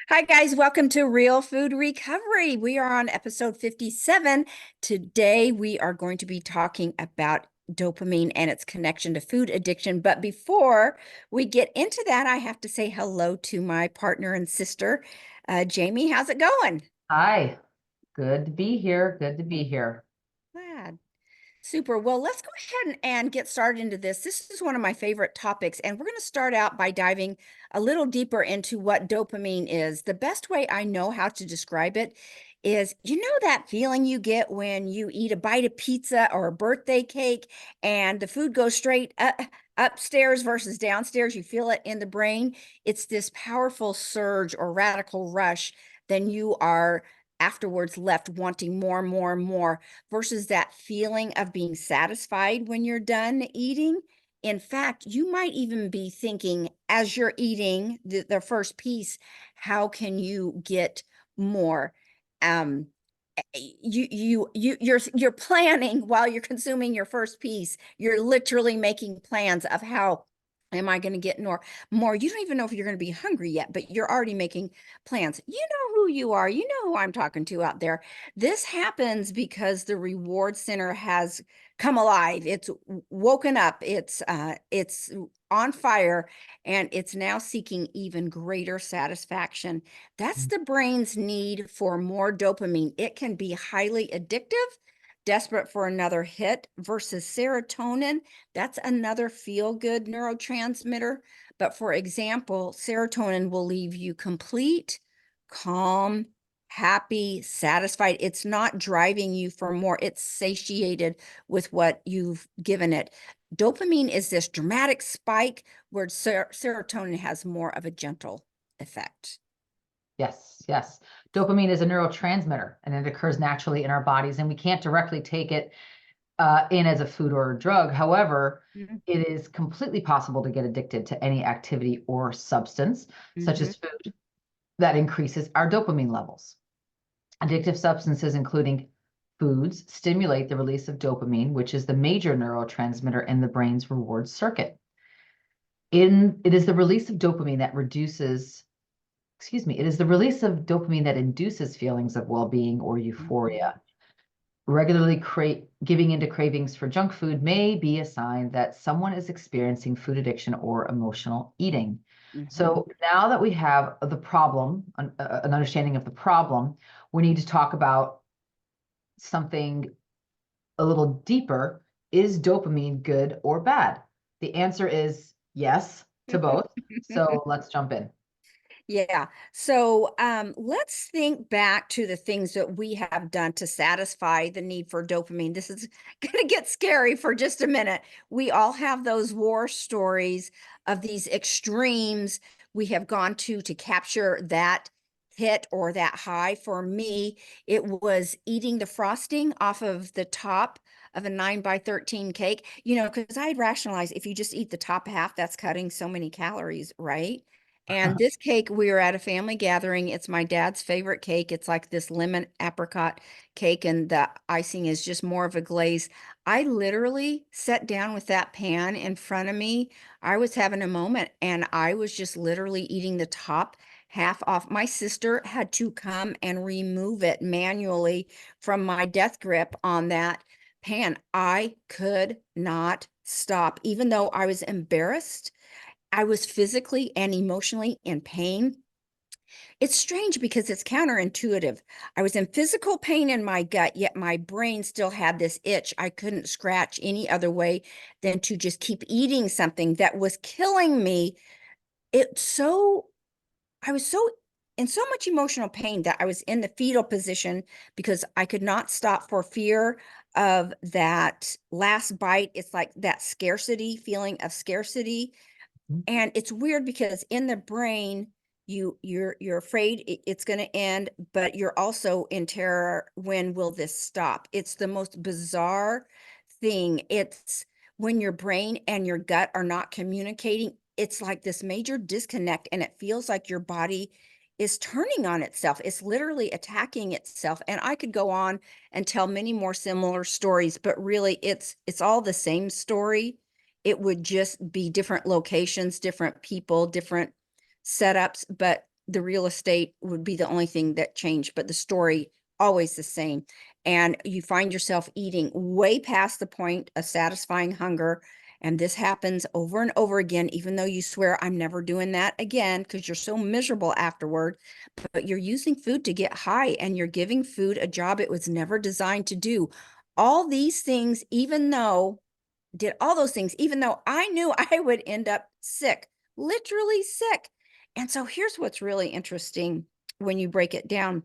Hi, guys. Welcome to Real Food Recovery. We are on episode 57. Today, we are going to be talking about dopamine and its connection to food addiction. But before we get into that, I have to say hello to my partner and sister, Jamie. How's it going? Hi, good to be here. Good to be here. Glad. Super. Well, let's go ahead and get started into this. This is one of my favorite topics, and we're going to start out by diving a little deeper into what dopamine is. The best way I know how to describe it is, that feeling you get when you eat a bite of pizza or a birthday cake and the food goes straight upstairs versus downstairs. You feel it in the brain. It's this powerful surge or radical rush. Then you are afterwards left wanting more and more and more versus that feeling of being satisfied when you're done eating. In fact, you might even be thinking as you're eating the first piece, how can you get more? Um, you're planning while you're consuming your first piece. You're literally making plans of how am I going to get more. You don't even know if you're going to be hungry yet, but you're already making plans. You know who you are. You know who I'm talking to out there. This happens because the reward center has come alive. It's woken up. It's on fire, and it's now seeking even greater satisfaction. That's the brain's need for more dopamine. It can be highly addictive, desperate for another hit, versus serotonin. That's another feel-good neurotransmitter. But for example, serotonin will leave you complete, calm, happy, satisfied. It's not driving you for more. It's satiated with what you've given it. Dopamine is this dramatic spike where serotonin has more of a gentle effect. Yes, yes. Dopamine is a neurotransmitter and it occurs naturally in our bodies, and we can't directly take it in as a food or a drug. However, it is completely possible to get addicted to any activity or substance, such Mm-hmm. as food, that increases our dopamine levels. Addictive substances, including foods, stimulate the release of dopamine, which is the major neurotransmitter in the brain's reward circuit. It is the release of dopamine that reduces it is the release of dopamine that induces feelings of well-being or Mm-hmm. euphoria. Regularly giving into cravings for junk food may be a sign that someone is experiencing food addiction or emotional eating. Mm-hmm. So now that we have the problem, an understanding of the problem, we need to talk about something a little deeper. Is dopamine good or bad? The answer is yes to both. So let's jump in. Yeah. So let's think back to the things that we have done to satisfy the need for dopamine. This is going to get scary for just a minute. We all have those war stories of these extremes we have gone to capture that hit or that high. For me, it was eating the frosting off of the top of a 9 by 13 cake, because I'd rationalize if you just eat the top half, that's cutting so many calories, right? And this cake, we were at a family gathering. It's my dad's favorite cake. It's like this lemon apricot cake, and the icing is just more of a glaze. I literally sat down with that pan in front of me. I was having a moment, and I was just literally eating the top half off. My sister had to come and remove it manually from my death grip on that pan. I could not stop, even though I was embarrassed. I was physically and emotionally in pain. It's strange because it's counterintuitive. I was in physical pain in my gut, yet my brain still had this itch. I couldn't scratch any other way than to just keep eating something that was killing me. It so I was so in so much emotional pain that I was in the fetal position because I could not stop for fear of that last bite. It's like that scarcity feeling of scarcity, and it's weird because in the brain you're afraid it's going to end, but you're also in terror. When will this stop? It's the most bizarre thing. It's when your brain and your gut are not communicating, it's like this major disconnect, and it feels like your body is turning on itself. It's literally attacking itself. And I could go on and tell many more similar stories, but really it's all the same story. It would just be different locations, different people, different setups, but the real estate would be the only thing that changed, but the story always the same. And you find yourself eating way past the point of satisfying hunger. And this happens over and over again, even though you swear, I'm never doing that again, because you're so miserable afterward. But you're using food to get high, and you're giving food a job it was never designed to do. All these things, even though did all those things, even though I knew I would end up sick, literally sick. And so here's what's really interesting when you break it down.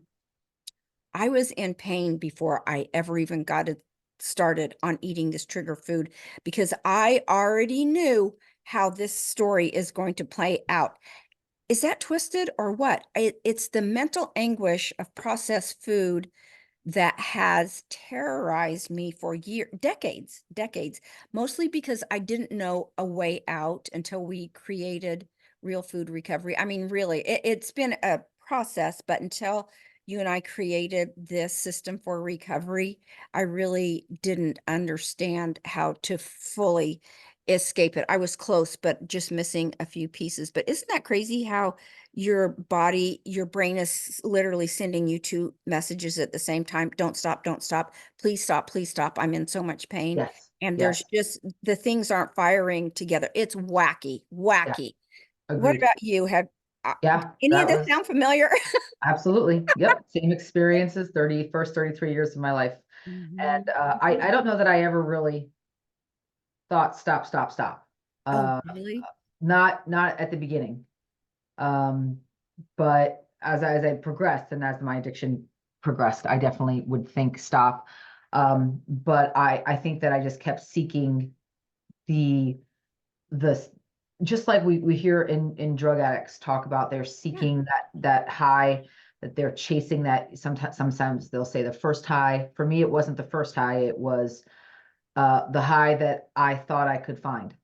I was in pain before I ever even got it started on eating this trigger food, because I already knew how this story is going to play out. Is that twisted or what? It's the mental anguish of processed food that has terrorized me for decades, mostly because I didn't know a way out until we created real food recovery. I mean, really, it's been a process, but until you and I created this system for recovery, I really didn't understand how to fully escape it. I was close, but just missing a few pieces. But isn't that crazy how your body, your brain is literally sending you two messages at the same time? Don't stop, don't stop. Please stop, please stop. I'm in so much pain. Yes. And there's Yes. just the things aren't firing together. It's wacky, Yeah. wacky. What Agreed. about you? Have Yeah. any of That this was sound familiar? absolutely. Yep. Same experiences, first 33 years of my life. And Mhm, I mhm. don't know that I ever really thought, stop, stop, stop. Oh, Uh, really? not at the beginning. Um, but as I progressed and as my addiction progressed, I definitely would think stop. But I think that I just kept seeking the the just like we hear in drug addicts talk about, they're Yeah. seeking that high, that they're chasing that. Sometimes they'll say the first high. For me, it wasn't the first high, it was the high that I thought I could find,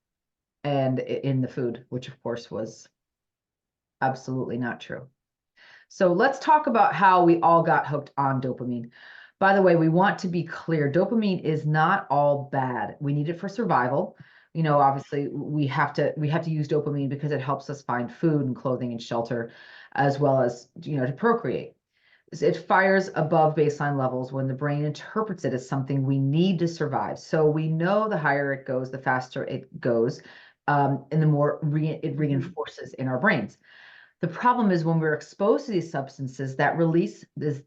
and in the food, which of course was absolutely not true. So let's talk about how we all got hooked on dopamine. By the way, we want to be clear, dopamine is not all bad. We need it for survival. You know, obviously we have to use dopamine because it helps us find food and clothing and shelter, as well as, to procreate. It fires above baseline levels when the brain interprets it as something we need to survive. So we know the higher it goes, the faster it goes, and the more it Mhm. reinforces in our brains. The problem is when we're exposed to these substances, that release is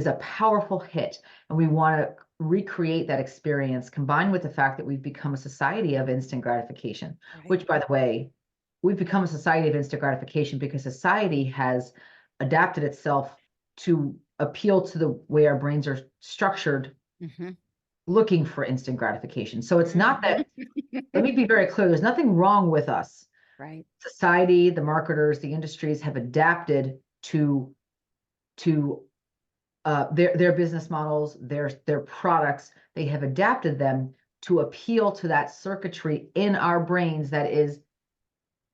a powerful hit, and we want to recreate that experience, combined with the fact that we've become a society of instant gratification, Right. which, by the way, we've become a society of instant gratification because society has adapted itself to appeal to the way our brains are structured, Mhm. looking for instant gratification. So it's not Mhm. that, let me be very clear, there's nothing wrong with us. Right. Society, the marketers, the industries have adapted to their business models, their products. They have adapted them to appeal to that circuitry in our brains that is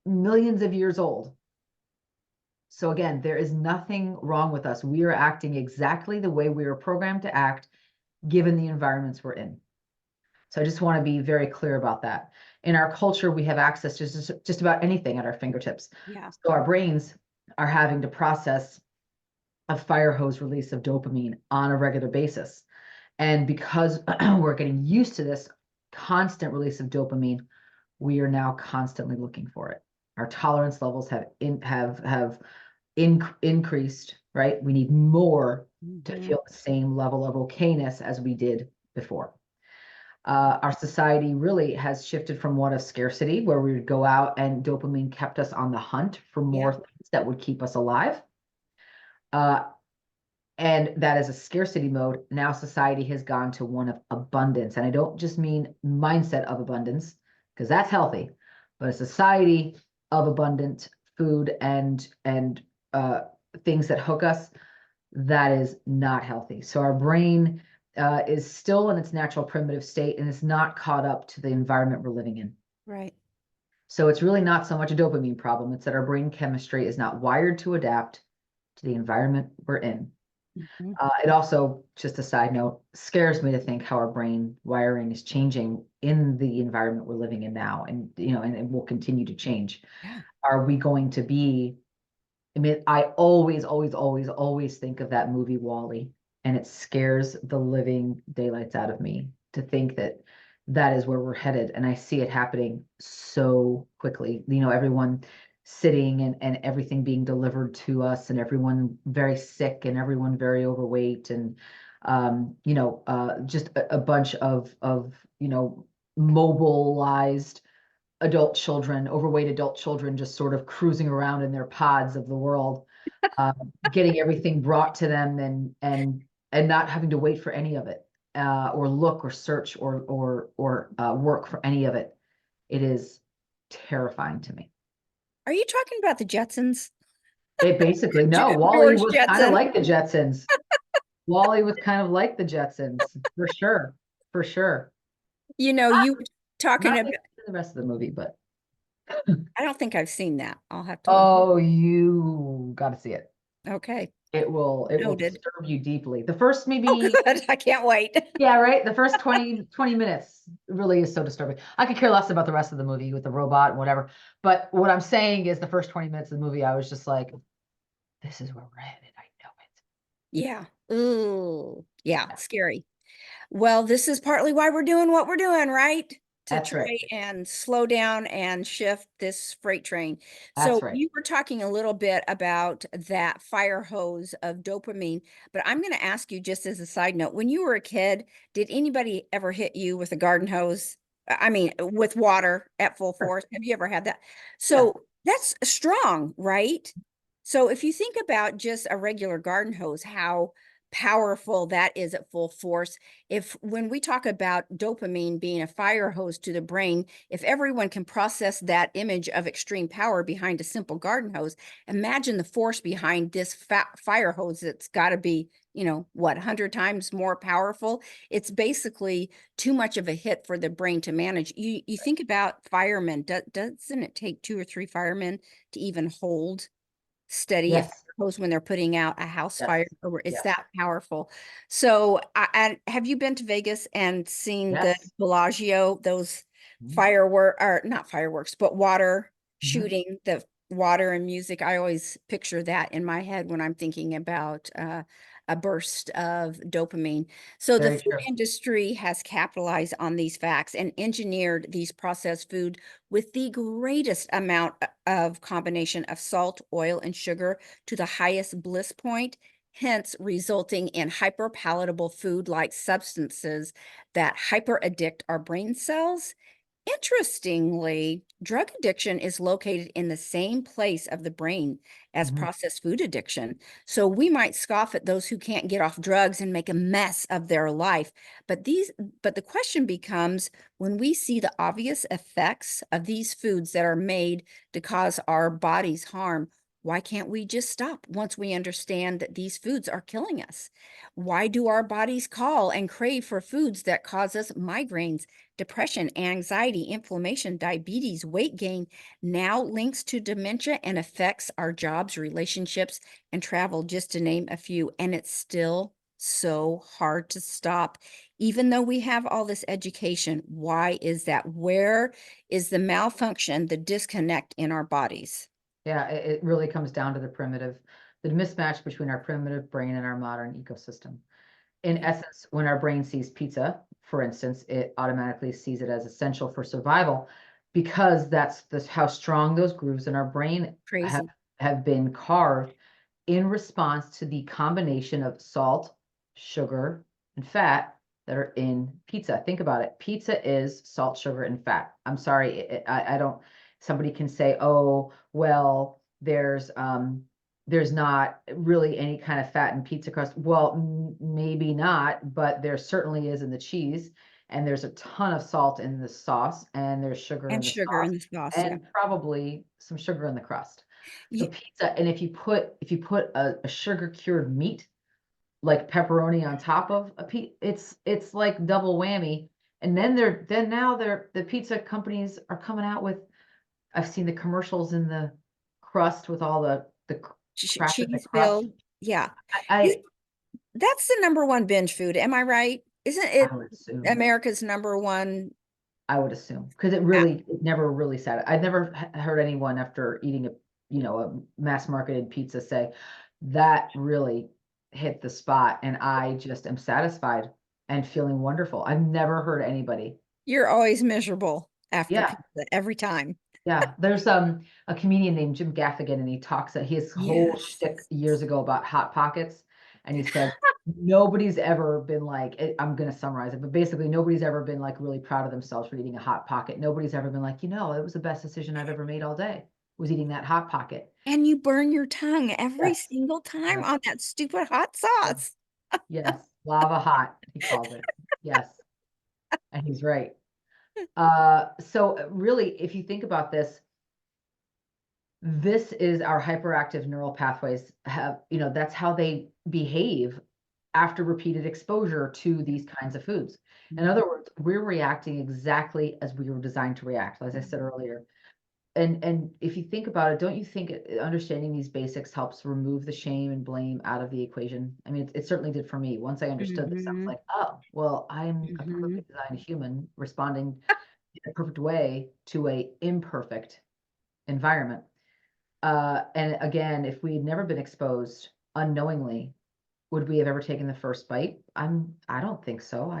millions of years old. So again, there is nothing wrong with us. We are acting exactly the way we were programmed to act, given the environments we're in. So I just want to be very clear about that. In our culture, we have access to just about anything at our fingertips. Yeah. So our brains are having to process a fire hose release of dopamine on a regular basis. And because we're getting used to this constant release of dopamine, we are now constantly looking for it. Our tolerance levels have increased, right? We need more to Mhm. feel the same level of okayness as we did before. Our society really has shifted from one of scarcity, where we would go out and dopamine kept us on the hunt for more Yeah. things that would keep us alive. Uh, and that is a scarcity mode. Now society has gone to one of abundance. And I don't just mean mindset of abundance, because that's healthy, but a society of abundant food and things that hook us, that is not healthy. So our brain is still in its natural primitive state and is not caught up to the environment we're living in. Right. So it's really not so much a dopamine problem. It's that our brain chemistry is not wired to adapt to the environment we're in. Mhm. It also, just a side note, scares me to think how our brain wiring is changing in the environment we're living in now, and and will continue to change. Yeah. Are we going to be I mean, I always, always, always, always think of that movie Wall-E, and it scares the living daylights out of me to think that that is where we're headed. And I see it happening so quickly. Everyone sitting and everything being delivered to us, and everyone very sick, and everyone very overweight, and just a bunch of mobilized adult children, overweight adult children, just sort of cruising around in their pods of the world, uh, getting everything brought to them, and not having to wait for any of it, or look or search or work for any of it. It is terrifying to me. Are you talking about the Jetsons? It basically, no, Wall-E George was kind of Jetson. like the Jetsons. Wall-E was kind of like the Jetsons, for sure, for sure. You were talking Not about, like the rest of the movie, but I don't think I've seen that. I'll have to look. oh, you got to see it. Okay. It will Noted. disturb you deeply. The first Oh, maybe, good. I can't wait. yeah, right. The first 20 minutes really is so disturbing. I could care less about the rest of the movie with the robot and whatever. But what I'm saying is the first 20 minutes of the movie, I was just like, this is where we're headed. I know it. Yeah. Ooh. Yeah. Scary. Well, this is partly why we're doing what we're doing, right? To That's right. try and slow down and shift this freight train. That's So right. you were talking a little bit about that fire hose of dopamine, but I'm going to ask you just as a side note, when you were a kid, did anybody ever hit you with a garden hose? I mean, with water at full Sure. force? Have you ever had that? Yeah. So that's strong, right? So if you think about just a regular garden hose, how powerful that is at full force. If when we talk about dopamine being a fire hose to the brain, if everyone can process that image of extreme power behind a simple garden hose, imagine the force behind this fire hose that's got to be, what, 100 times more powerful. It's basically too much of a hit for the brain to manage. You think about firemen, doesn't it take two or three firemen to even hold steady a fire Yes. hose when they're putting out a house Yes. fire, or it's Yes. that powerful. So, and have you been to Vegas and seen the Yes. Bellagio, those Mhm. firework, or not fireworks, but water Mhm. shooting, the water and music? I always picture that in my head when I'm thinking about a burst of dopamine. So the Very food true. industry has capitalized on these facts and engineered these processed food with the greatest amount of combination of salt, oil, and sugar to the highest bliss point, hence resulting in hyperpalatable food-like substances that hyperaddict our brain cells. Interestingly, drug addiction is located in the same place of the brain as Mhm. processed food addiction. So we might scoff at those who can't get off drugs and make a mess of their life. But the question becomes, when we see the obvious effects of these foods that are made to cause our bodies harm, why can't we just stop once we understand that these foods are killing us? Why do our bodies call and crave for foods that cause us migraines, depression, anxiety, inflammation, diabetes, weight gain, now links to dementia and affects our jobs, relationships, and travel, just to name a few? And it's still so hard to stop, even though we have all this education. Why is that? Where is the malfunction, the disconnect in our bodies? Yeah, it really comes down to the mismatch between our primitive brain and our modern ecosystem. In Yeah, essence, when our brain sees pizza, for instance, it automatically sees it as essential for survival because that's how strong those grooves in our brain have, crazy. have been carved in response to the combination of salt, sugar, and fat that are in pizza. Think about it. Pizza is salt, sugar, and fat. I'm sorry, I don't. Somebody can say, "Oh, well, there's not really any kind of fat in pizza crust." Well, maybe not, but there certainly is in the cheese, and there's a ton of salt in the sauce, and there's sugar in And the sugar in sauce, the sauce, yeah. and probably some sugar in the crust. So Ye- pizza, and if you put a sugar cured meat like pepperoni on top of a pizza, it's like double whammy. And then now the pizza companies are coming out with, I've seen the commercials in the crust with all the crap in the cheese crust. filled, yeah. I That's the number one binge food. Am I right? Isn't I it would assume. America's number one? I would assume because Yeah. it never really said it. I've never heard anyone after eating a a mass marketed pizza, say, that really hit the spot. And I just am satisfied and feeling wonderful. I've never heard anybody. You're always miserable after Yeah. pizza every time. Yeah. There's a comedian named Jim Gaffigan, and he talks his whole Yes. shtick years ago about Hot Pockets. And he said, nobody's ever been like, I'm going to summarize it, but basically nobody's ever been like really proud of themselves for eating a Hot Pocket. Nobody's ever been like, it was the best decision I've ever made all day, was eating that Hot Pocket. And you burn your tongue every Yes. single time Yes. on that stupid hot Yes. sauce. Yes. Lava hot, he calls it. Yes. And he's right. So really, if you think about this, this is our hyperactive neural pathways that's how they behave after repeated exposure to these kinds of foods. In other words, we're reacting exactly as we were designed to react, as I said earlier. And if you think about it, don't you think understanding these basics helps remove the shame and blame out of the equation? I mean, it certainly did for me. Once I understood this, I was Mm-hmm. like, oh, well, I'm a Mm-hmm. perfectly designed human responding in a perfect way to a imperfect environment. And again, if we'd never been exposed unknowingly, would we have ever taken the first bite? I don't think so.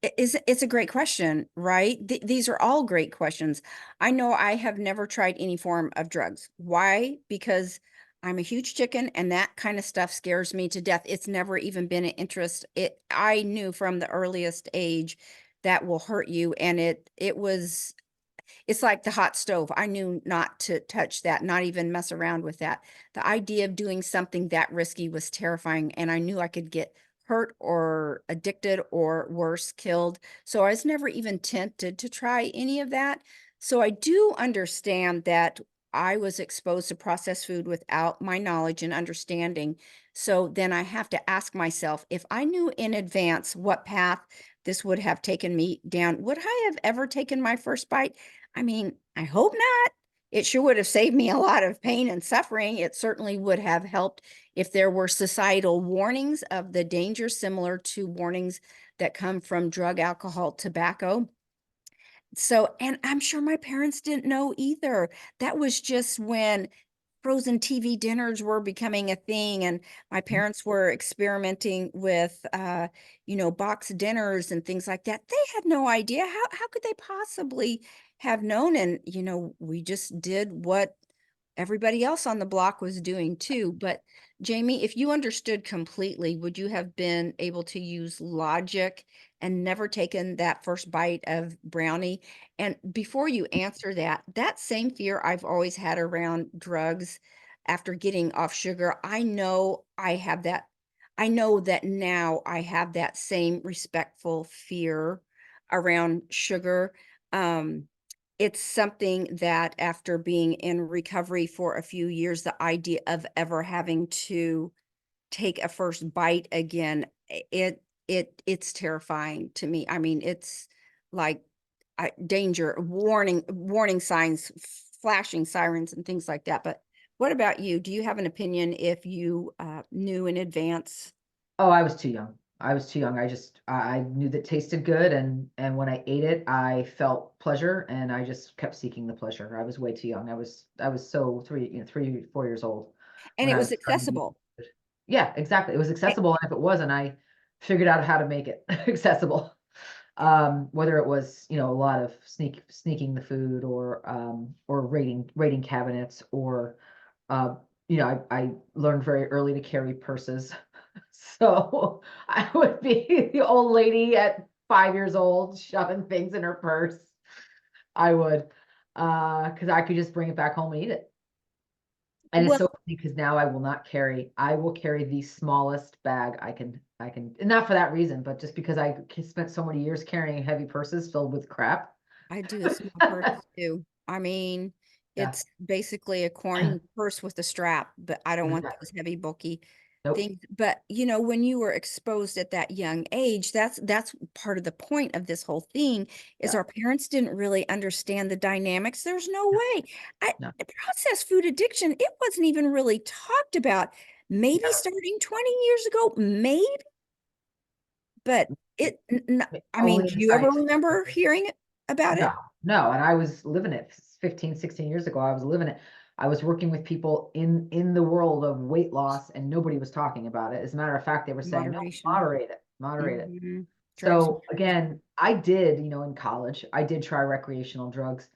It's a great question, right? These are all great questions. I know I have never tried any form of drugs. Why? Because I'm a huge chicken and that kind of stuff scares me to death. It's never even been an interest. I knew from the earliest age that will hurt you, and it's like the hot stove. I knew not to touch that, not even mess around with that. The idea of doing something that risky was terrifying, and I knew I could get hurt or addicted or worse, killed. So I was never even tempted to try any of that. So I do understand that I was exposed to processed food without my knowledge and understanding. So then I have to ask myself, if I knew in advance what path this would have taken me down, would I have ever taken my first bite? I mean, I hope not. It sure would have saved me a lot of pain and suffering. It certainly would have helped if there were societal warnings of the dangers similar to warnings that come from drug, alcohol, tobacco. So, and I'm sure my parents didn't know either. That was just when frozen TV dinners were becoming a thing, and my parents were experimenting with box dinners and things like that. They had no idea. How could they possibly have known? And we just did what everybody else on the block was doing too. But Jamie, if you understood completely, would you have been able to use logic and never taken that first bite of brownie? And before you answer that, that same fear I've always had around drugs after getting off sugar, I know that now I have that same respectful fear around sugar. Um, it's something that after being in recovery for a few years, the idea of ever having to take a first bite again, it's terrifying to me. I mean, it's like danger, warning signs, flashing sirens and things like that. But what about you? Do you have an opinion if you knew in advance? Oh, I was too young. I was too young. I knew that tasted good, and when I ate it, I felt pleasure, and I just kept seeking the pleasure. I was way too young. I was so 4 years old And when it I was was starting to eat accessible. food. Yeah, exactly. It was Eh, accessible, and if it wasn't, I figured out how to make it accessible. Whether it was, a lot of sneaking the food, or raiding cabinets, or I learned very early to carry purses. So I would be the old lady at 5 years old shoving things in her purse. I would, because I could just bring it back home and eat it. And it's Well, so funny because now I will carry the smallest bag and not for that reason, but just because spent so many years carrying heavy purses filled with crap. I do a small purse too. I mean, Yeah, it's basically a corn purse with a strap, but I don't want exactly. those heavy, bulky Nope. things. But when you were exposed at that young age, that's part of the point of this whole thing is Yeah, our parents didn't really understand the dynamics. There's no no, way. no, Processed food addiction, it wasn't even really talked about. Maybe no. starting 20 years ago, maybe, but I mean, Only do in you ever scientific remember circles. hearing about No, it? no, and I was living it 15, 16 years ago. I was living it. I was working with people in the world of weight loss, and nobody was talking about it. As a matter of fact, they were saying, no, Moderation. moderate it, moderate it. Mhm. Drives you So crazy. again, I did, in college, I did try recreational drugs.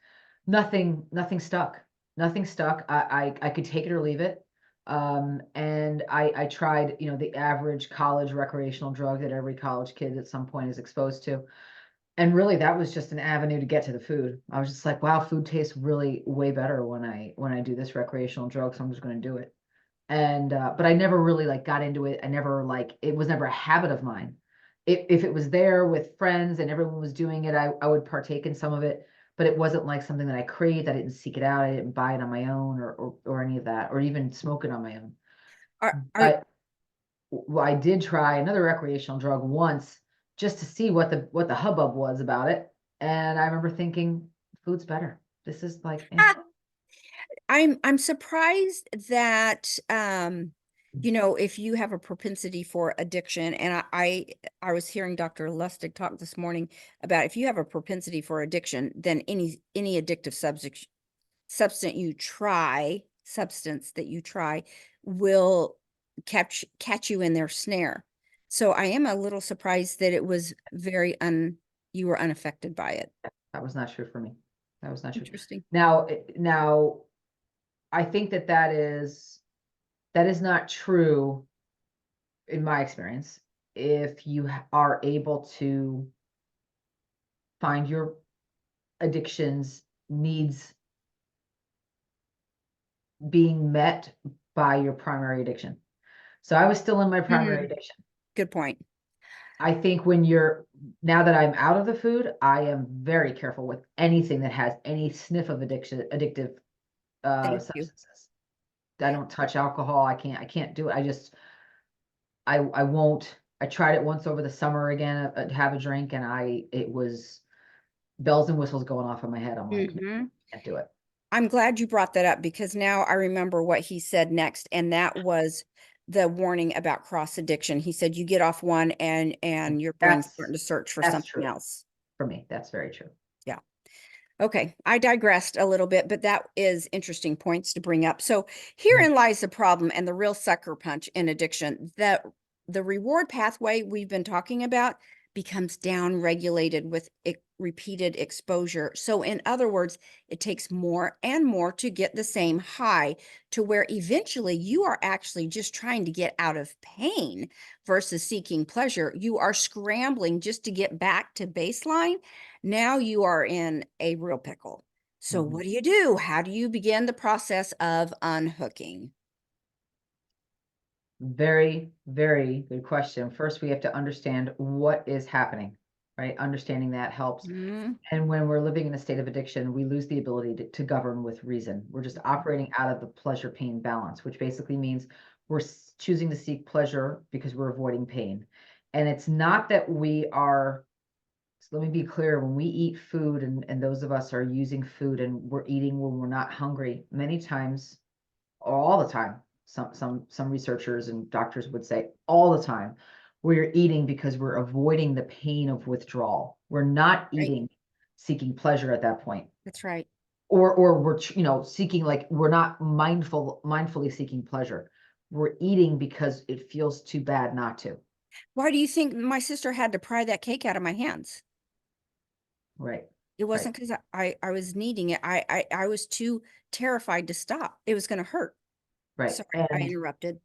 Nothing stuck. Nothing stuck. I could take it or leave it. And I tried, the average college recreational drug that every college kid at some point is exposed to. And really that was just an avenue to get to the food. I was just like, wow, food tastes really way better when I do this recreational drug, so I'm just going to do it. And but I never really like got into it. I never like it was never a habit of mine. If it was there with friends and everyone was doing it, I would partake in some of it, but it wasn't like something that I craved. I didn't seek it out. I didn't buy it on my own or any of that, or even smoke it on my own. Are But I did try another recreational drug once just to see what the hubbub was about it. And I remember thinking, food's better. This is like, I'm surprised that, if you have a propensity for addiction, and I was hearing Dr. Lustig talk this morning about if you have a propensity for addiction, then any addictive substance that you try will catch you in their snare. So I am a little surprised that it was you were unaffected by it. that was not true for me. That was not true. Interesting. Now, I think that is not true in my experience. If you are able to find your addictions needs being met by your primary addiction. So I was still in my primary Mm, addiction. good point. I think now that I'm out of the food, I am very careful with anything that has any sniff of addictive Thank you. substances. I don't touch alcohol. I can't do it. I won't. I tried it once over the summer again, have a drink, and it was bells and whistles going off in my head. I'm like, "No, Hmm. can't do it." I'm glad you brought that up because now I remember what he said next, and that was the warning about cross addiction. He said you get off one and your brain's That's starting to search for that's something true else. for me. That's very true. Yeah. Okay, I digressed a little bit, but that is interesting points to bring up. So Mhm. herein lies the problem and the real sucker punch in addiction. That the reward pathway we've been talking about becomes down regulated with repeated exposure. So in other words, it takes more and more to get the same high to where eventually you are actually just trying to get out of pain versus seeking pleasure. You are scrambling just to get back to baseline. Now you are in a real pickle. So Mhm. what do you do? How do you begin the process of unhooking? Very, very good question. First, we have to understand what is happening, right? Understanding that helps. Mm, And when we're living in a state of addiction, we lose the ability to govern with reason. We're just operating out of the pleasure pain balance, which basically means we're choosing to seek pleasure because we're avoiding pain. And it's not that we are, so let me be clear, when we eat food and those of us are using food and we're eating when we're not hungry, many times or all the time, some researchers and doctors would say all the time, we're eating because we're avoiding the pain of withdrawal. We're not right. eating seeking pleasure at that point. That's right. Or we're seeking, like, we're not mindfully seeking pleasure. We're eating because it feels too bad not to. Why do you think my sister had to pry that cake out of my hands? Right. It Right. wasn't because I was needing it. I was too terrified to stop. It was going to hurt. Right. Sorry, I And interrupted.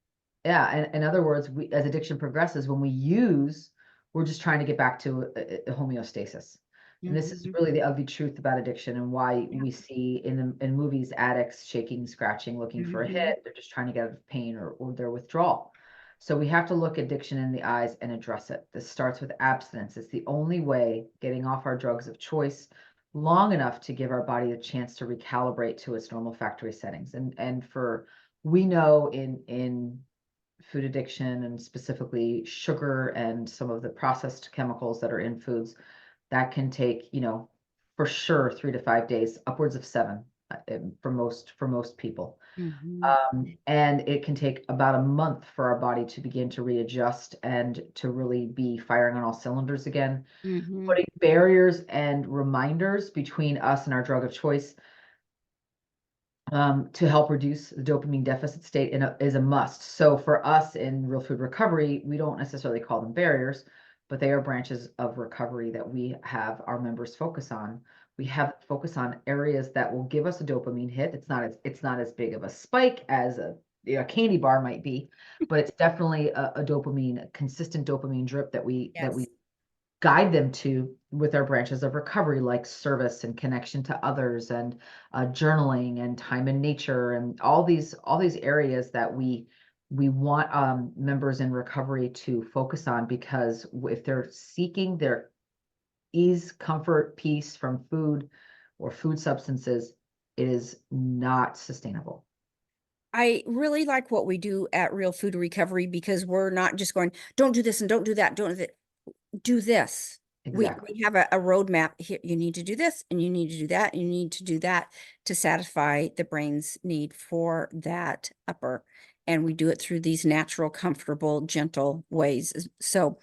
yeah, and in other words, as addiction progresses, when we use, we're just trying to get back to a homeostasis. And this is Hmm. really the ugly truth about addiction and why Yeah. we see in movies addicts shaking, scratching, looking for a Hmm. hit. They're just trying to get out of pain or their withdrawal. So we have to look addiction in the eyes and address it. This starts with abstinence. It's the only way getting off our drugs of choice long enough to give our body a chance to recalibrate to its normal factory settings. And for we know in food addiction and specifically sugar and some of the processed chemicals that are in foods, that can take, for sure 3 to 5 days, upwards of 7 for most people. Hmm. And it can take about a month for our body to begin to readjust and to really be firing on all cylinders again. Hmm. Putting barriers and reminders between us and our drug of choice to help reduce the dopamine deficit state is a must. So for us in real food recovery, we don't necessarily call them barriers, but they are branches of recovery that we have our members focus on. We have focus on areas that will give us a dopamine hit. It's not as big of a spike as a candy bar might be, but it's definitely a consistent dopamine drip that we Yes. guide them to with our branches of recovery, like service and connection to others, and journaling and time in nature, and all these areas that we want members in recovery to focus on, because if they're seeking their ease, comfort, peace from food or food substances, it is not sustainable. I really like what we do at Real Food Recovery because we're not just going, don't do this and don't do that, don't do that. Do this. Exactly. We have a roadmap here. You need to do this and you need to do that. And you need to do that to satisfy the brain's need for that upper. And we do it through these natural, comfortable, gentle ways. So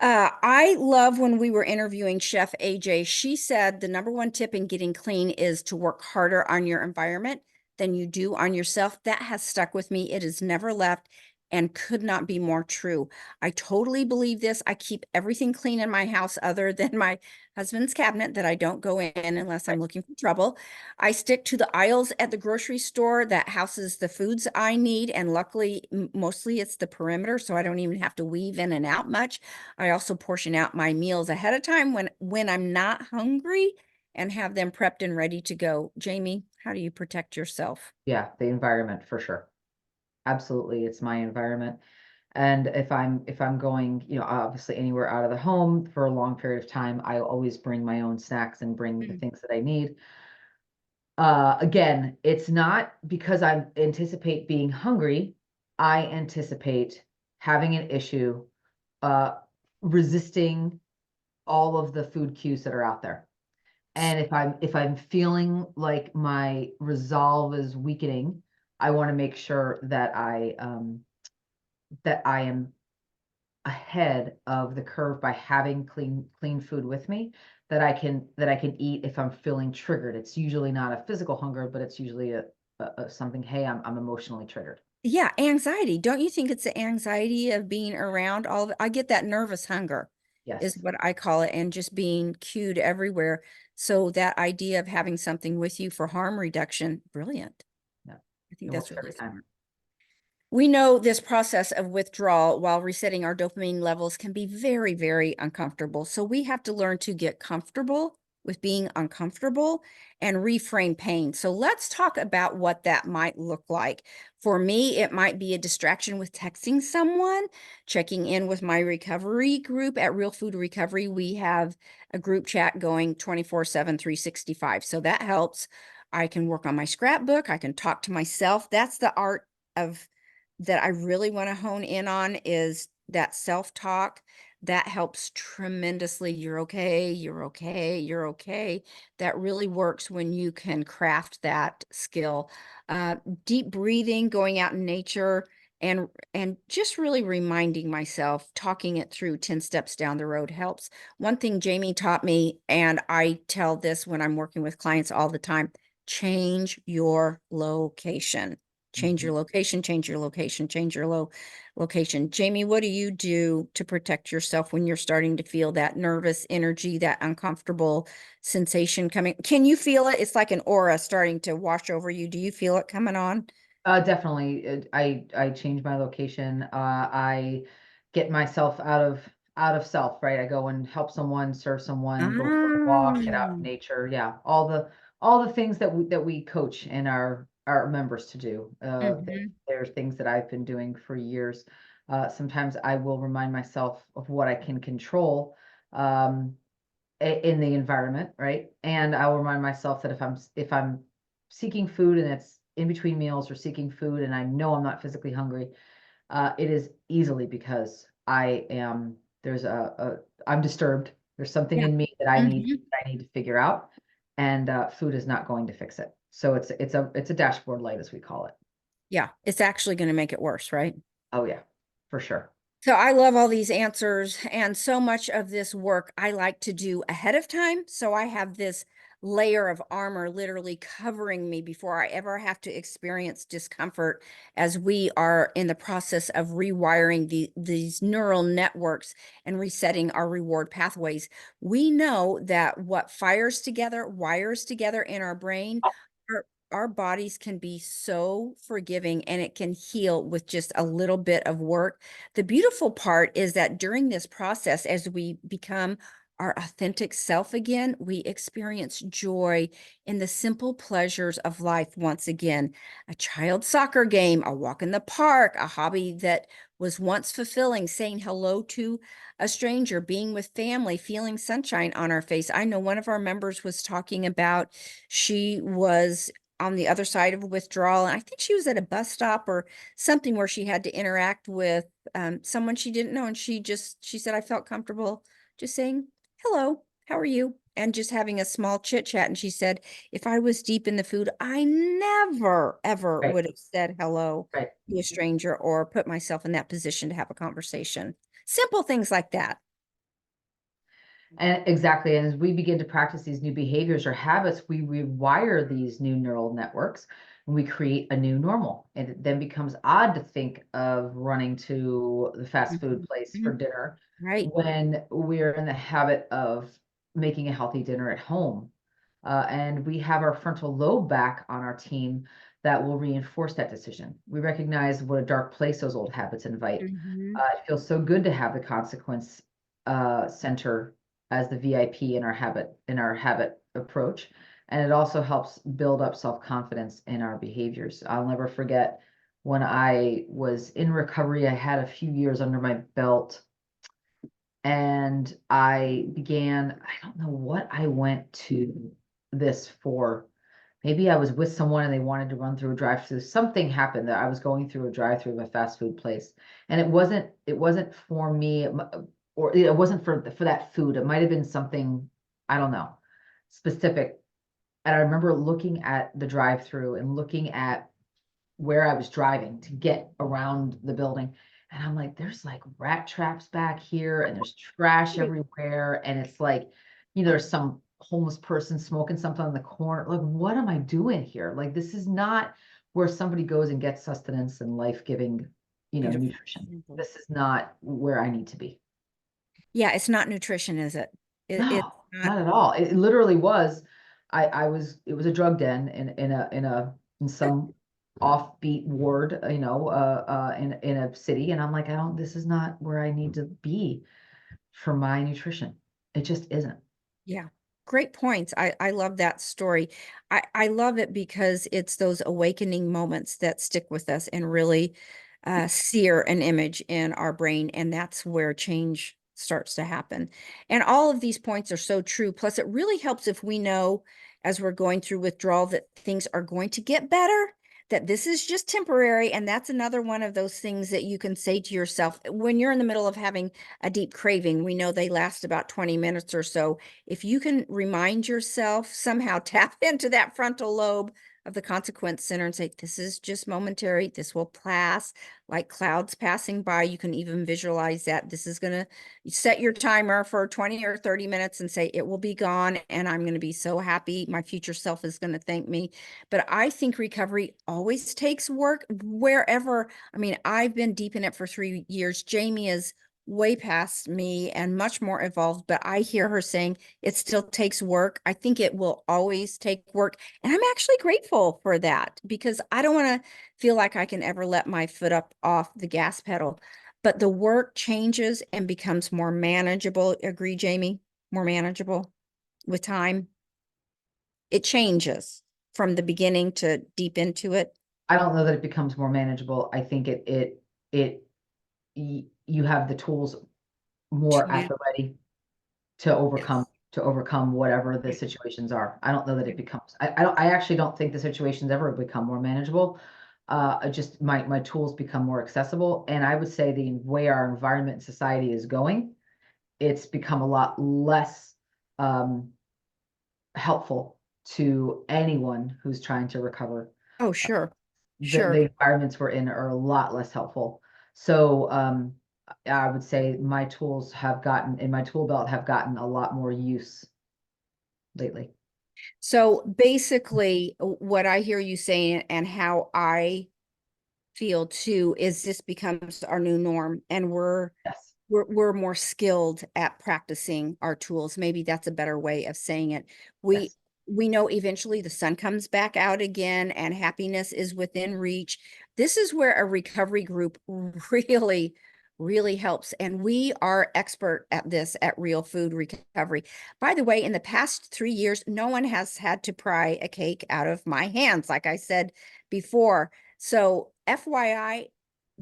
I love when we were interviewing Chef AJ. She said the number one tip in getting clean is to work harder on your environment than you do on yourself. That has stuck with me. It has never left and could not be more true. I totally believe this. I keep everything clean in my house other than my husband's cabinet that I don't go in unless I'm looking for trouble. I stick to the aisles at the grocery store that houses the foods I need. And luckily, mostly it's the perimeter, so I don't even have to weave in and out much. I also portion out my meals ahead of time when I'm not hungry and have them prepped and ready to go. Jamie, how do you protect yourself? Yeah, the environment for sure. Absolutely, it's my environment. And if I'm going, obviously anywhere out of the home for a long period of time, I always bring my own snacks and bring the Mm. things that I need. Again, it's not because I anticipate being hungry. I anticipate having an issue, uh, resisting all of the food cues that are out there. And if I'm feeling like my resolve is weakening, I want to make sure that I am ahead of the curve by having clean food with me that I can eat if I'm feeling triggered. It's usually not a physical hunger, but it's usually a something, hey, I'm emotionally triggered. Yeah, anxiety. Don't you think it's the anxiety of being around I get that nervous hunger is Yes. what I call it, and just being cued everywhere. So that idea of having something with you for harm reduction, brilliant. Yeah. I think It that's works really every time. smart. We know this process of withdrawal while resetting our dopamine levels can be very, very uncomfortable. So we have to learn to get comfortable with being uncomfortable and reframe pain. So let's talk about what that might look like. For me, it might be a distraction with texting someone, checking in with my recovery group at Real Food Recovery. We have a group chat going 24/7, 365. So that helps. I can work on my scrapbook. I can talk to myself. That's the art of that I really want to hone in on is that self-talk. That helps tremendously. You're okay, you're okay, you're okay. That really works when you can craft that skill. Uh, Deep breathing, going out in nature, and just really reminding myself, talking it through 10 steps down the road helps. One thing Jamie taught me, and I tell this when I'm working with clients all the time, change your location. Change Mhm. your location, change your location, change your location. Jamie, what do you do to protect yourself when you're starting to feel that nervous energy, that uncomfortable sensation coming? Can you feel it? It's like an aura starting to wash over you. Do you feel it coming on? Definitely. I change my location. I get myself out of self, right? I go and help someone, serve someone, go for a walk, get out in Ah, nature. Yeah, all the things that we coach in our members to do. mhm. They're things that I've been doing for years. Sometimes I will remind myself of what I can control. Um, in the environment, right? And I'll remind myself that if I'm seeking food and it's in between meals or seeking food and I know I'm not physically hungry, it is easily because I'm disturbed. There's something Yeah. in me that I need Mhm. that I need to figure out, and food is not going to fix it. So it's a dashboard light, as we call it. Yeah, it's actually going to make it worse, right? Oh yeah, for sure. So I love all these answers, and so much of this work I like to do ahead of time. So I have this layer of armor literally covering me before I ever have to experience discomfort as we are in the process of rewiring these neural networks and resetting our reward pathways. We know that what fires together, wires together in our brain, our, our bodies can be so forgiving and it can heal with just a little bit of work. The beautiful part is that during this process, as we become our authentic self again, we experience joy in the simple pleasures of life once again. A child's soccer game, a walk in the park, a hobby that was once fulfilling, saying hello to a stranger, being with family, feeling sunshine on our face. I know one of our members was talking about she was on the other side of withdrawal, and I think she was at a bus stop or something where she had to interact with someone she didn't know, and she said, I felt comfortable just saying hello, how are you? And just having a small chit chat. And she said, if I was deep in the food, I never, ever Right, would have said hello right. to a stranger or put myself in that position to have a conversation. Simple things like that. And exactly. And as we begin to practice these new behaviors or habits, we rewire these new neural networks and we create a new normal. And it then becomes odd to think of running to the fast food place for Mhm. dinner Right. when we're in the habit of making a healthy dinner at home. And we have our frontal lobe back on our team that will reinforce that decision. We recognize what a dark place those old habits invite. Mhm. It feels so good to have the consequence center as the VIP in our habit approach. And it also helps build up self-confidence in our behaviors. I'll never forget when I was in recovery, I had a few years under my belt and I don't know what I went to this for. Maybe I was with someone and they wanted to run through a drive-through. Something happened that I was going through a drive-through of a fast food place. And it wasn't for me or it wasn't for that food. It might have been something, I don't know, specific. And I remember looking at the drive-through and looking at where I was driving to get around the building. And I'm like, there's like rat traps back here and there's trash everywhere. And it's like, there's some homeless person smoking something in the corner. Like, what am I doing here? Like, this is not where somebody goes and gets sustenance and life-giving, Beautiful. nutrition. Simple. This is not where I need to be. Yeah, it's not nutrition, is it? It's No, not. not at all. It literally was. It was a drug den in some offbeat ward, in a city, and I'm like, I don't. This is not where I need to be for my nutrition. It just isn't. Yeah. Great points. I love that story. I love it because it's those awakening moments that stick with us and really sear an image in our brain. And that's where change starts to happen. And all of these points are so true. Plus, it really helps if we know as we're going through withdrawal that things are going to get better, that this is just temporary. And that's another one of those things that you can say to yourself when you're in the middle of having a deep craving. We know they last about 20 minutes or so. If you can remind yourself, somehow tap into that frontal lobe of the consequence center and say, this is just momentary, this will pass, like clouds passing by. You can even visualize that this is going to set your timer for 20 or 30 minutes and say, it will be gone. And I'm going to be so happy. My future self is going to thank me. But I think recovery always takes work wherever. I mean, I've been deep in it for 3 years. Jamie is way past me and much more evolved, but I hear her saying it still takes work. I think it will always take work. And I'm actually grateful for that because I don't want to feel like I can ever let my foot up off the gas pedal. But the work changes and becomes more manageable. Agree, Jamie? More manageable with time. It changes from the beginning to deep into it. I don't know that it becomes more manageable. I think it you have the tools To more at man- the ready to overcome Yes. to overcome whatever the situations are. I don't know that it becomes I actually don't think the situations ever become more manageable. Just my tools become more accessible. And I would say the way our environment and society is going, it's become a lot less um, helpful to anyone who's trying to recover. Oh, sure. The Sure. environments we're in are a lot less helpful. So I would say my tool belt have gotten a lot more use lately. So basically, what I hear you saying and how I feel too is this becomes our new norm, and Yes. we're more skilled at practicing our tools. Maybe that's a better way of saying it. We Yes. we know eventually the sun comes back out again and happiness is within reach. This is where a recovery group really, really helps. And we are expert at this at Real Food Recovery. By the way, in the past 3 years, no one has had to pry a cake out of my hands, like I said before. So FYI,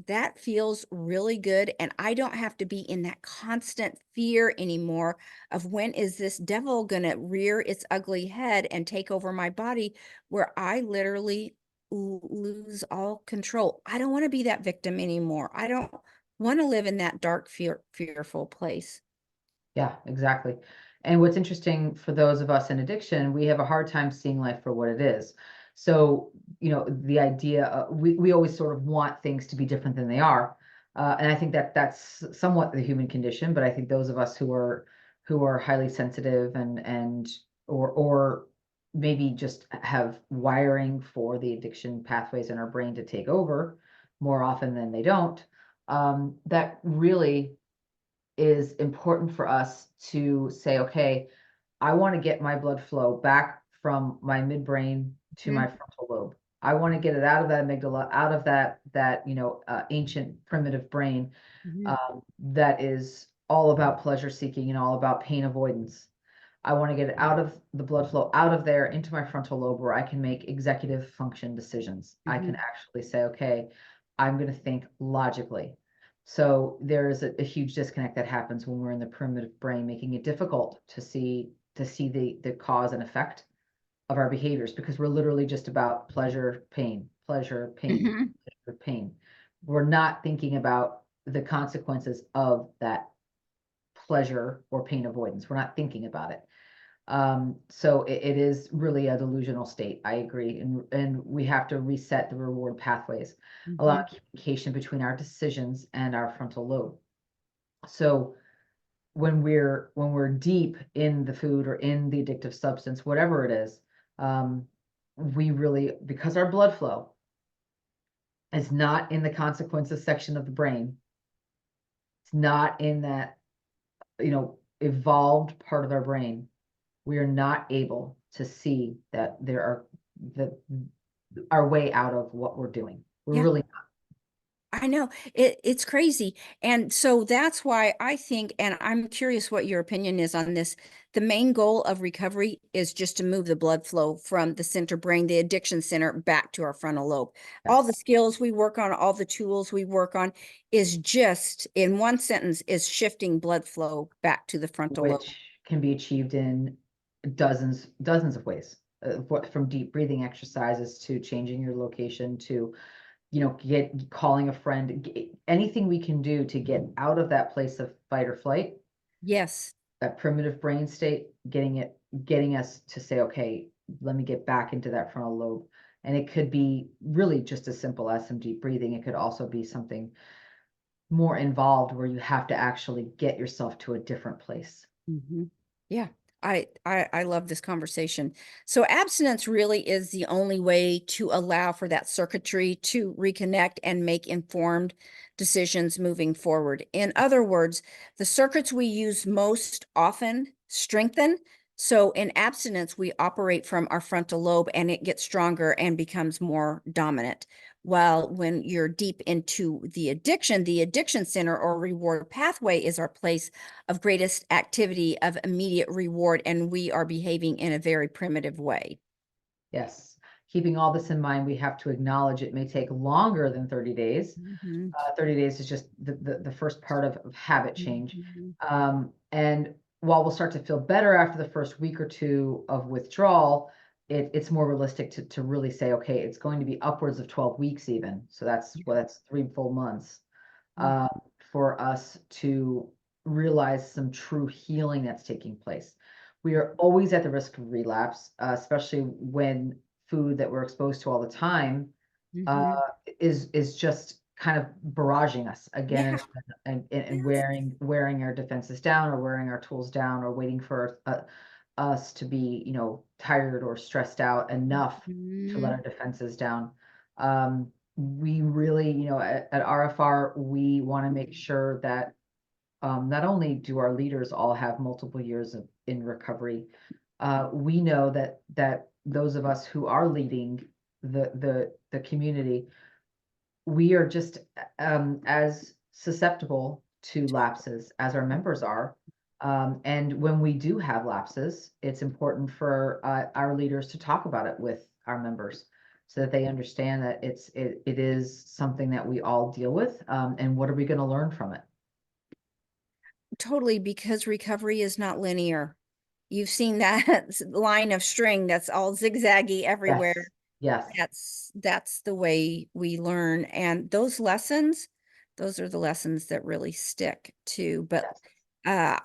that feels really good. And I don't have to be in that constant fear anymore of when is this devil going to rear its ugly head and take over my body, where I literally lose all control. I don't want to be that victim anymore. I don't want to live in that dark, fearful place. Yeah, exactly. And what's interesting for those of us in addiction, we have a hard time seeing life for what it is. So, the idea, we always sort of want things to be different than they are. And I think that that's somewhat the human condition, but I think those of us who are highly sensitive and or maybe just have wiring for the addiction pathways in our brain to take over more often than they don't, that really is important for us to say, okay, I want to get my blood flow back from my midbrain to my Mhm, frontal lobe. I want to get it out of that amygdala, out of that ancient primitive brain mhm, that is all about pleasure seeking and all about pain avoidance. I want to get it out of the blood flow out of there into my frontal lobe where I can make executive function decisions. I can mhm, actually say, okay, I'm going to think logically. So there is a huge disconnect that happens when we're in the primitive brain, making it difficult to see the cause and effect of our behaviors because we're literally just about pleasure, pain, mhm. pleasure, pain. We're not thinking about the consequences of that pleasure or pain avoidance. We're not thinking about it. So it is really a delusional state. I agree. And we have to reset the reward pathways, allow Mhm. communication between our decisions and our frontal lobe. So when we're deep in the food or in the addictive substance, whatever it is, we really, because our blood flow is not in the consequences section of the brain, it's not in that, evolved part of our brain, we are not able to see that there are the our way out of what we're doing. We're Yeah. really I know it's crazy. And so that's why I think, and I'm curious what your opinion is on this. The main goal of recovery is just to move the blood flow from the center brain, the addiction center, back to our frontal lobe. All the yes, skills we work on, all the tools we work on is just in one sentence is shifting blood flow back to the frontal lobe. which can be achieved in dozens of ways. From deep breathing exercises to changing your location to get calling a friend, anything we can do to get out of that place of fight or flight, Yes. that primitive brain state, getting us to say, okay, let me get back into that frontal lobe. And it could be really just as simple as some deep breathing. It could also be something more involved where you have to actually get yourself to a different place. Hmm. Yeah, I love this conversation. So abstinence really is the only way to allow for that circuitry to reconnect and make informed decisions moving forward. In other words, the circuits we use most often strengthen. So in abstinence, we operate from our frontal lobe and it gets stronger and becomes more dominant. While when you're deep into the addiction center or reward pathway is our place of greatest activity of immediate reward, and we are behaving in a very primitive way. Yes. Keeping all this in mind, we have to acknowledge it may take longer than 30 days. Mhm, 30 days is just the first part of habit change. mhm. And while we'll start to feel better after the first week or two of withdrawal, it's more realistic to really say, okay, it's going to be upwards of 12 weeks even. So that's 3 full months Mhm. uh, for us to realize some true healing that's taking place. We are always at the risk of relapse, especially when food that we're exposed to all the time uh, Mhm. is just kind of barraging us again Yeah. and and Yes. wearing our defenses down or wearing our tools down or waiting for us to be tired or stressed out enough to let Mhm. our defenses down. We really, at RFR, we want to make sure that not only do our leaders all have multiple years in recovery, we know that those of us who are leading the community, we are just as susceptible to lapses as our members are. And when we do have lapses, it's important for our leaders to talk about it with our members so that they understand that it is something that we all deal with. And what are we going to learn from it? Totally, because recovery is not linear. You've seen that line of string that's all zigzaggy everywhere. Yes, yes, That's the way we learn. And those lessons, those are the lessons that really stick too. But yes. uh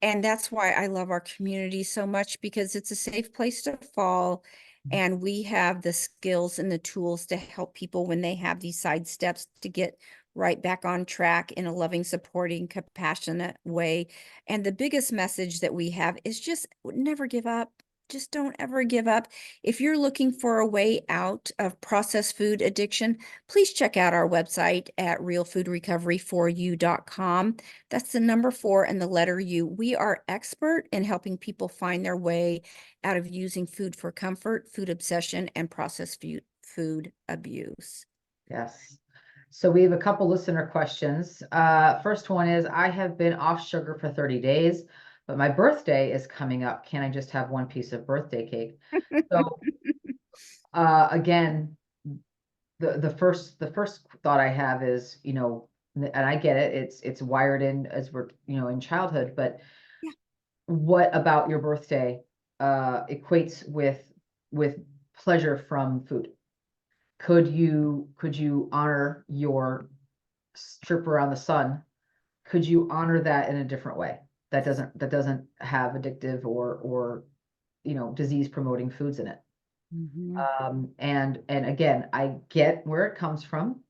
and that's why I love our community so much, because it's a safe place to fall. And we have the skills and the tools to help people when they have these side steps to get right back on track in a loving, supporting, compassionate way. And the biggest message that we have is just never give up. Just don't ever give up. If you're looking for a way out of processed food addiction, please check out our website at realfoodrecovery4u.com. That's the number 4 and the letter U. We are expert in helping people find their way out of using food for comfort, food obsession, and processed food abuse. Yes. So we have a couple listener questions. First one is, I have been off sugar for 30 days, but my birthday is coming up. Can I just have one piece of birthday cake? So again, the first thought I have is, and I get it, it's wired in as we're, in childhood, but Yeah. what about your birthday equates with pleasure from food? Could you honor your trip around the sun? Could you honor that in a different way that doesn't have addictive or disease promoting foods in it? Mhm. And again, I get where it comes from,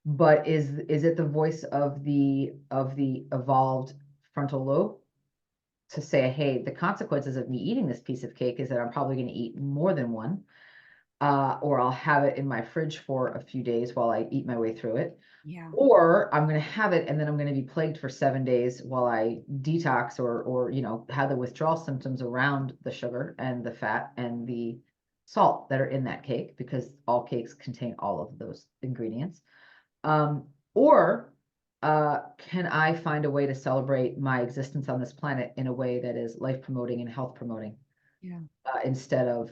but is it the voice of the evolved frontal lobe to say, hey, the consequences of me eating this piece of cake is that I'm probably going to eat more than one, or I'll have it in my fridge for a few days while I eat my way through it. Yeah. Or I'm going to have it and then I'm going to be plagued for 7 days while I detox or have the withdrawal symptoms around the sugar and the fat and the salt that are in that cake, because all cakes contain all of those ingredients. Or can I find a way to celebrate my existence on this planet in a way that is life promoting and health promoting, Yeah. instead of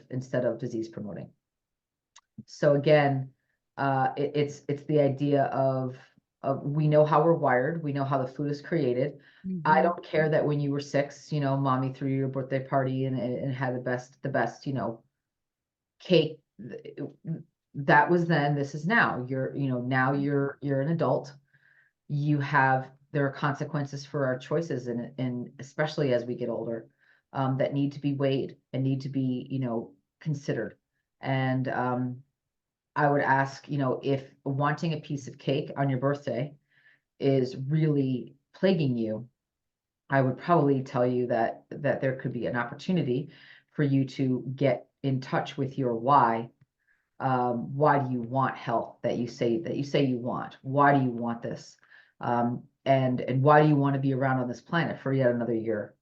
disease promoting? So again, it's the idea of we know how we're wired, we know how the food is created. I Mhm. don't care that when you were 6, mommy threw you a birthday party and had the best, cake. That was then, this is now. Now you're an adult. There are consequences for our choices, and especially as we get older, that need to be weighed and need to be, considered. And I would ask, if wanting a piece of cake on your birthday is really plaguing you, I would probably tell you that there could be an opportunity for you to get in touch with your why. Why do you want health that you say you want? Why do you want this? And why do you want to be around on this planet for yet another year?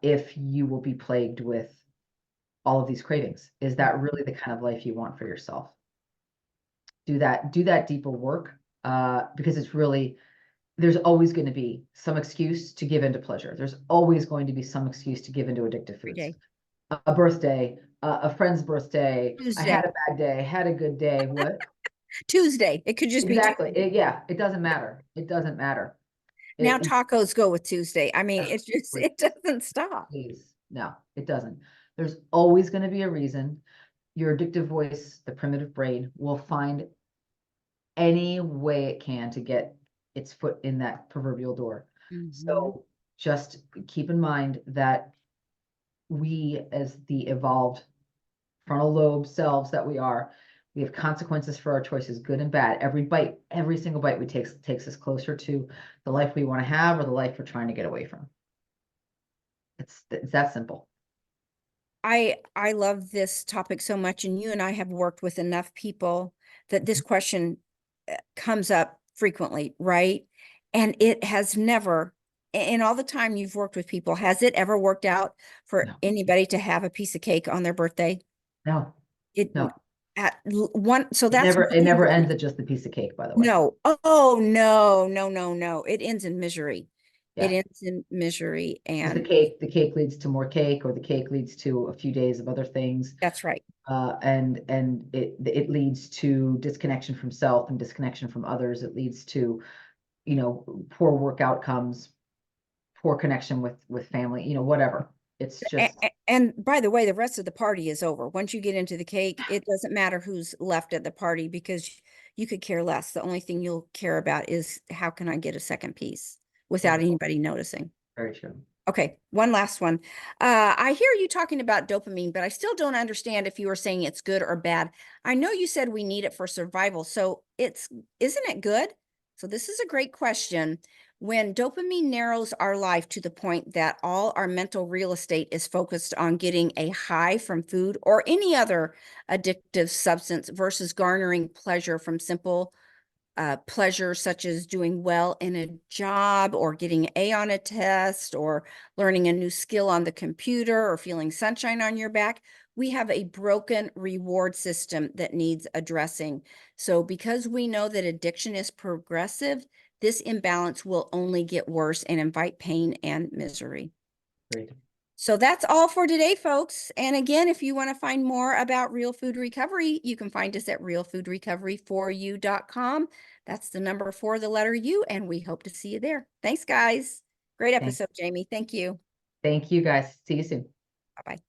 If you will be plagued with all of these cravings, is that really the kind of life you want for yourself? Do that deeper work, because there's always going to be some excuse to give into pleasure. There's always going to be some excuse to give into addictive Every foods. day. A birthday, a friend's birthday, I Tuesday. had a bad day, had a good day. What? Tuesday. It could just be Exactly. Tuesday. Yeah, it doesn't matter. It doesn't matter. Now It tacos go with Tuesday. I mean, it's just, please, it doesn't stop. please. No, it doesn't. There's always going to be a reason. Your addictive voice, the primitive brain, will find any way it can to get its foot in that proverbial door. Mhm. So just keep in mind that we, as the evolved frontal lobe selves that we have consequences for our choices, good and bad. Every bite, every single bite we takes us closer to the life we want to have or the life we're trying to get away from. It's that simple. I love this topic so much, and you and I have worked with enough people that this question comes up frequently, right? And it has never, in all the time you've worked with people, has it ever worked out for No, anybody to have a piece of cake on their birthday? no, It no. one, so It that's never, it one of never the ends at reasons. just the piece of cake, by the way. No. Oh, no, no, no, no. It ends in misery. It Yeah. ends in misery. Because And the cake leads to more cake, or the cake leads to a few days of other things. that's right. And it leads to disconnection from self and disconnection from others. It leads to, poor work outcomes, poor connection with family, whatever. It's just And by the way, the rest of the party is over. Once you get into the cake, it doesn't matter who's left at the party because you could care less. The only thing you'll care about is how can I get a second piece without wonderful. anybody noticing. Very true. Okay, one last one. I hear you talking about dopamine, but I still don't understand if you were saying it's good or bad. I know you said we need it for survival, so isn't it good? So this is a great question. When dopamine narrows our life to the point that all our mental real estate is focused on getting a high from food or any other addictive substance versus garnering pleasure from simple pleasures such as doing well in a job or getting an A on a test or learning a new skill on the computer or feeling sunshine on your back, we have a broken reward system that needs addressing. So because we know that addiction is progressive, this imbalance will only get worse and invite pain and misery. Great. So that's all for today, folks. And again, if you want to find more about Real Food Recovery, you can find us at realfoodrecovery4u.com. That's the number 4, the letter U, and we hope to see you there. Thanks, guys. Great Thank, episode, Jamie. Thank you. thank you guys. See you soon. Bye-bye.